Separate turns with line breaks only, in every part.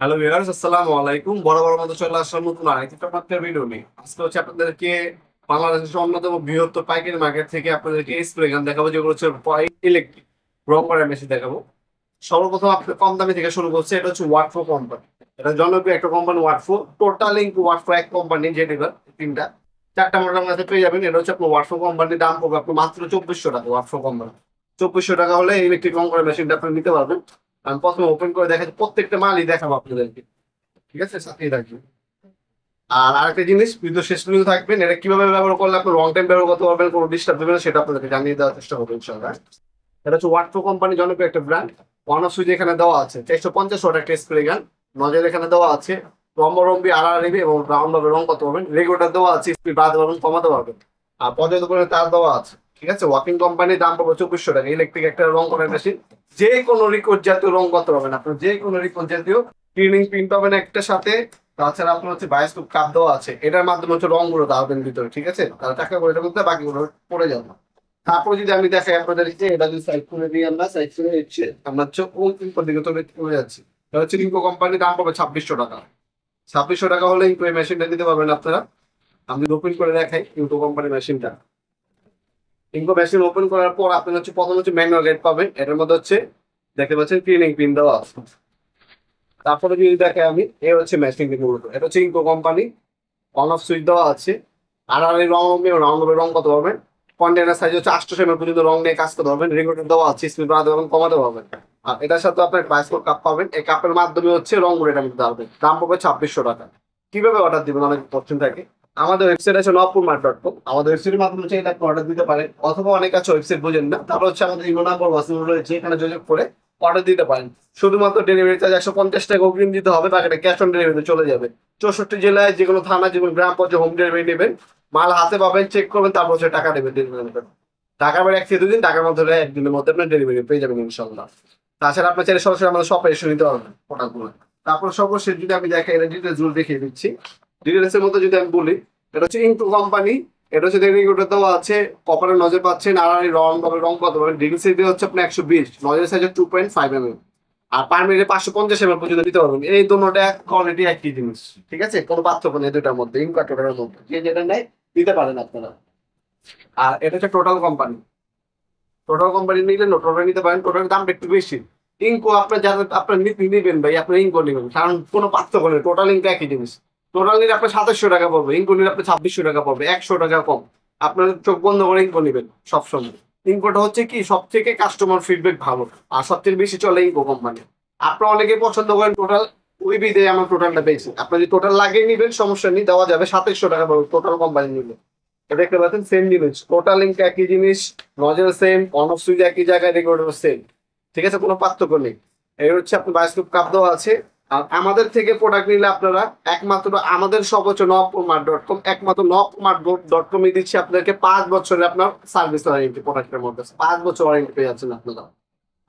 Hello viewers, আসসালামু আলাইকুম। বরাবর মতো চলে আসলাম নতুন আরেকটি চমৎকার ভিডিও নিয়ে। আজকে হচ্ছে আপনাদেরকে বাংলাদেশের অন্যতম বৃহত্তর পাইকারি মার্কেট থেকে আপনাদেরকে স্প্রে গান দেখাবো, যেগুলো হচ্ছে ইলেকট্রিক রং করার মেশিন দেখাবো। সর্বপ্রথম আপনার কম দামি থেকে শুরু করছে, এটা হচ্ছে ওয়াটফো কোম্পানি। এটা জনপ্রিয় একটা কোম্পানি ওয়াটফো। টোটাল ইঙ্ক ওয়াটফো এক কোম্পানি, জেডিবার তিনটা চারটা মডেল আমার কাছে পেয়ে যাবেন। এটা হচ্ছে আপনার ওয়াটফো কোম্পানির দাম পড়বে আপনার মাত্র 2400 টাকা। ওয়াটফো কোম্পানি 2400 টাকা হলে ইলেকট্রিক রং করার মেশিনটা আপনি নিতে পারবেন। আমি প্রথমে ওপেন করে দেখাচ্ছি, প্রত্যেকটা মালই দেখাবো আপনাদেরকে। ঠিক আছে, সাথেই থাকবেন। আর আরেকটা জিনিস, ভিডিও শেষ পর্যন্ত থাকবেন। এটা কিভাবে ব্যবহার করলে আপনি লং টাইম ব্যবহার করতে পারবেন, কোনো ডিস্টার্ব দেবেন না, সেটা আপনাদেরকে জানিয়ে দেওয়ার চেষ্টা করবো ইনশাআল্লাহ। এটা হচ্ছে ওয়াটফো কোম্পানি, জনপ্রিয় একটা ব্র্যান্ড। ওয়ান অফ সুইচ এখানে দেওয়া আছে 450 ওয়াট একটা স্প্রে গান। নজর এখানে দেওয়া আছে, রম্বরম্বি আড়াআড়ি এবং রাউন্ড ভাবে রং করতে পারবেন। রেগুলেটর দেওয়া আছে, স্পিড বাড়াতে পারবেন, কমাতে পারবেন। আর পর্যাপ্ত পরিমাণে তার দেওয়া আছে। ঠিক আছে, ওয়াকিং কোম্পানির দাম পাবো 2400 টাকা। ইলেকট্রিক একটা রং করার মেশিন, যে কোনো রিকোড জাতীয় রং করতে পারবেন আপনার, যে কোনো রিকোড জাতীয়। ক্লিনিং পিন পাবেন একটা সাথে। তাছাড়া আপনার হচ্ছে বায়োস্কোপ কাপ দেওয়া আছে, এটার মাধ্যমে হচ্ছে রংগুলো দাঁড়াবেন ভিতরে। ঠিক আছে, তারা টাকা করে এটা করতে, বাকিগুলো পড়ে যাবে। তারপরে যদি আমি দেখাই আপনাদের, যে এটা যদি সাইড করে দিই, আমরা সাইড করে দিচ্ছি, আমরা হচ্ছে কোন ইনকোর দিকে চলে যাচ্ছি। এটা হচ্ছে ইনকো কোম্পানির দাম পাবে 2600 টাকা। 2600 টাকা হলে ইনকো এই মেশিনটা দিতে পারবেন আপনারা। আমি ওপেন করে দেখাই ইনকো কোম্পানির মেশিনটা। ইনকো মেশিন ওপেন করার পর আপনার হচ্ছে প্রথম হচ্ছে ম্যানুয়াল গেট পাবেন। এটার মধ্যে হচ্ছে দেখতে পাচ্ছেন ক্লিনিং পিন দেওয়া আছে। তারপরে যদি দেখে আমি, এ হচ্ছে মেশিন কিন্তু মূলত এটা হচ্ছে ইনকো কোম্পানি। অন অফ সুইচ দেওয়া আছে। আর আর এই রং রাউন্ড রং কত পারবেন। কন্টেনার সাইজ হচ্ছে 800 ml পর্যন্ত রং নিয়ে কাজ করতে পারবেন। রেগুলেটর দেওয়া আছে, স্পিড বাড়াতে পারবেন, কমাতে পারবেন। আর এটার সাথে আপনার বায়োস্কোপ কাপ পাবেন। এই কাপের মাধ্যমে হচ্ছে রং করে এটা নিতে পারবেন। দাম পাবে 2600 টাকা। কিভাবে অর্ডার দিবেন, অনেক কোশ্চেন থাকে। আমাদের ওয়েবসাইট আছে নবপুরমার্ট.com। আমাদের ওয়েবসাইটের মাধ্যমে হচ্ছে এটা আপনি অর্ডার দিতে পারেন, অথবা অনেক আছে ওয়েবসাইট বোঝেন না, তারপর হচ্ছে আমাদের ইমো নাম্বার হোয়াটসঅ্যাপ রয়েছে, এখানে যোগাযোগ করে অর্ডার দিতে পারেন। শুধুমাত্র ডেলিভারি চার্জ 150 টাকা অগ্রিম দিতে হবে, বাকিটা ক্যাশ অন ডেলিভারিতে চলে যাবে। 64 জেলায় যে কোনো থানা, যে কোনো গ্রাম পর্যায়ে হোম ডেলিভারি নেবেন। মাল হাতে পাবেন, চেক করবেন, তারপর হচ্ছে টাকা দেবেন ডেলিভারি। টাকা আবার 1 থেকে 2 দিন, টাকার মধ্যে একদিনের মধ্যে আপনার ডেলিভারি পেয়ে যাবেন ইনশাল্লাহ। তাছাড়া আপনার চাইলে সরাসরি আমাদের শপে এসে নিতে পারবেন প্রোডাক্টগুলো। তারপর সর্বশেষ যদি আমি দেখাই, এটা ডিটেলস গুলো দেখিয়ে দিচ্ছি। ডিটেলস এর মধ্যে যদি আমি বলি, এটা হচ্ছে ইনকো কোম্পানি। এটা হচ্ছে রেগুলেটর দেওয়া আছে, কপারের নজর পাচ্ছেন, আর রং পাবে, রং কত পাবেন। ডিগ্রি সাইজ হচ্ছে আপনার 120, নজরের সাইজ 2.5 mm। আর পার মিনিটে 550 ml পর্যন্ত দিতে পারবেন। এই দুটোটা কোয়ালিটি একই জিনিস। ঠিক আছে, কোনো পার্থক্য নেই দুটার মধ্যে, ইনকার্টারের মধ্যে, যে যেটা নেয় দিতে পারেন আপনারা। আর এটা হচ্ছে টোটাল কোম্পানি। টোটাল কোম্পানি নিলে টোটাল নিতে পারেন, টোটালের দামটা একটু বেশি। ইনকো আপনার যারা আপনার নিবেন ভাই, আপনার ইনকো নেবেন, কারণ কোনো পার্থক্য নেই, টোটাল ইনকো একই জিনিস। টোটাল নিলে আপনার 2700 টাকা পড়বে, ইনকো নিলে আপনার 2600 টাকা পড়বে, 100 টাকা কম। আপনার চোখ বন্ধ করে ইনকো নেবেন সবসময়। ইনকোটা হচ্ছে কি, সব থেকে কাস্টমার ফিডব্যাক ভালো, আর সবথেকে বেশি চলে ইনকো কোম্পানি। আপনারা অনেকে পছন্দ করেন টোটাল, ওই বিধে আমার টোটালটা পেয়েছি। আপনার যদি টোটাল লাগিয়ে নিবেন, সমস্যা নেই, দেওয়া যাবে 2700 টাকা পড়বে টোটাল কোম্পানি নিলে। দেখতে পাচ্ছেন সেম জিনিস, টোটাল লিঙ্ক একই জিনিস, নজর সেম, অন অফ সুইচ একই জায়গায়, রেগুলেটর সেম। ঠিক আছে, কোনো পার্থক্য নেই। এই হচ্ছে আপনার বায়োস্কোপ কাপ দেওয়া আছে। আর আমাদের থেকে প্রোডাক্ট নিলে আপনারা একমাত্র আমাদের সব হচ্ছে নবপুরমার্ট.com, একমাত্র নবপুরমার্ট.com এ দিচ্ছি আপনাদেরকে 5 বছরের আপনার সার্ভিস ওয়ারেন্টি। প্রোডাক্টের মধ্যে 5 বছর ওয়ারেন্টি পেয়ে যাচ্ছেন আপনারা।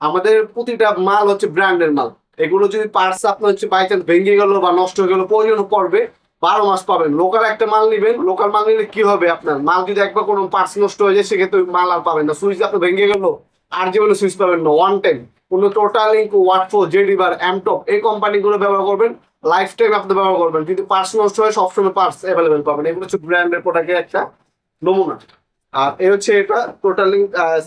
আমাদের প্রতিটা মাল হচ্ছে ব্র্যান্ডের মাল। এগুলো যদি পার্টস আপনার হচ্ছে বাই চান্স ভেঙে গেল বা নষ্ট হয়ে গেল, প্রয়োজন পড়বে 12 মাস পাবেন। লোকাল একটা মাল নিবেন, লোকাল মাল নিলে কি হবে, আপনার মাল যদি একবার কোনো পার্টস নষ্ট হয়ে যায়, সেক্ষেত্রে ওই মাল আর পাবেন না। সুইচ আপনার ভেঙে গেল, আর জীবনে সুইচ পাবেন না, ওয়ান টাইম। কোনো টোটাল লিঙ্ক, ওয়াটফো, জেডিবার, এমটপ, এই কোম্পানিগুলো ব্যবহার করবেন, লাইফ টাইম আপনি ব্যবহার করবেন। যদি পার্টস নষ্ট হয়, সবসময় পার্টস অ্যাভেলেবেল পাবেন। এগুলো হচ্ছে ব্র্যান্ডের প্রোডাক্টের একটা নমুনা। আর এ হচ্ছে এটা টোটালি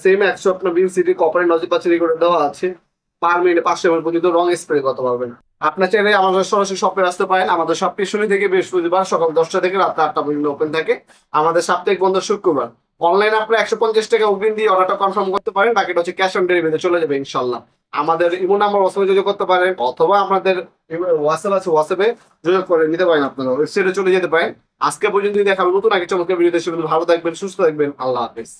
সেম 100 আপনার বিল সিটি কপারের নজর পাচ্ছে, রেগুলেটর দেওয়া আছে। পার মিনিটে 500 ml পর্যন্ত রং স্প্রে করতে পারবেন। আপনার চাইলে আমাদের সরাসরি শপে আসতে পারেন। আমাদের শপ শনি থেকে বৃহস্পতিবার সকাল 10টা থেকে রাত 8টা পর্যন্ত ওপেন থাকে। আমাদের সাপ্তাহিক বন্ধ শুক্রবার। অনলাইনে আপনার 150 টাকা অগ্রিম দিয়ে অর্ডারটা কনফার্ম করতে পারেন, বাকিটা হচ্ছে ক্যাশ অন ডেলিভারিতে চলে যাবে ইনশাল্লাহ। আমাদের ইমো নাম্বার হোয়াটসঅ্যাপে যোগাযোগ করতে পারেন, অথবা আমাদের হোয়াটসঅ্যাপ আছে, হোয়াটসঅ্যাপে যোগাযোগ করে নিতে পারেন। আপনারা ওয়েবসাইটে চলে যেতে পারেন। আজকে পর্যন্ত দেখাবো নতুন আগে চমৎকার ভিডিও দেশে। ভালো থাকবেন, সুস্থ থাকবেন, আল্লাহ হাফেজ।